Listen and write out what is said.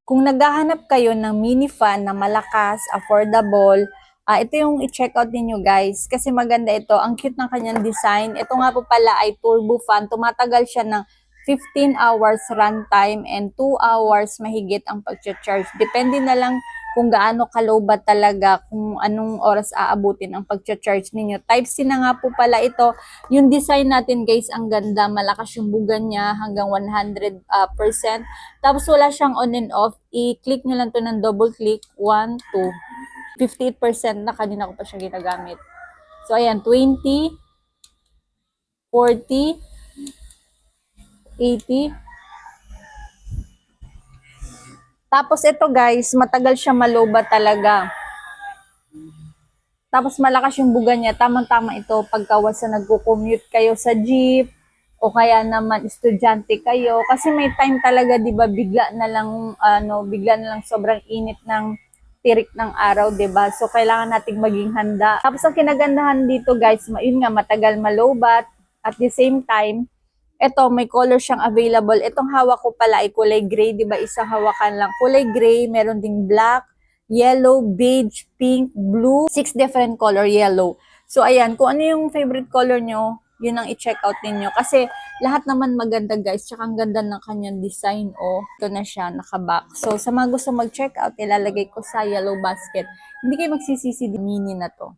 Kung naghahanap kayo ng mini fan na malakas, affordable, ito yung i-check out ninyo guys. Kasi maganda ito. Ang cute ng kanyang design. Ito nga po pala ay turbo fan. Tumatagal siya ng 15 hours runtime and 2 hours mahigit ang pag-charge. Depende na lang kung gaano ka-lowbat talaga, kung anong oras aabutin ang pag-charge ninyo. Type-C na nga po pala ito. Yung design natin guys, ang ganda. Malakas yung bugan niya hanggang 100%. Tapos wala siyang on and off. I-click nyo lang to ng double click. 1, 2. 58% na kanina ko pa siya ginagamit. So ayan, 20, 40, 80. Tapos ito guys, matagal siya malobat talaga. Tapos malakas yung buga niya. Tamang-tama ito pagka once na nagko-commute kayo sa jeep o kaya naman estudyante kayo. Kasi may time talaga, 'di ba, bigla na lang sobrang init ng tirik ng araw, 'di ba? So kailangan nating maging handa. Tapos ang kinagandahan dito, guys, yun nga, matagal malobat at the same time, eto, may color siyang available. Itong hawak ko pala ay kulay gray, 'di ba? Isang hawakan lang. Kulay gray, meron ding black, yellow, beige, pink, blue, 6 different color yellow. So ayan, kung ano yung favorite color nyo, yun ang i-check out ninyo. Kasi lahat naman maganda guys, tsaka ang ganda ng kanyang design. Oh, ito na siya, nakabox. So sa mga gusto mag-check out, ilalagay ko sa yellow basket. Hindi kayo magsisisi, mini na to.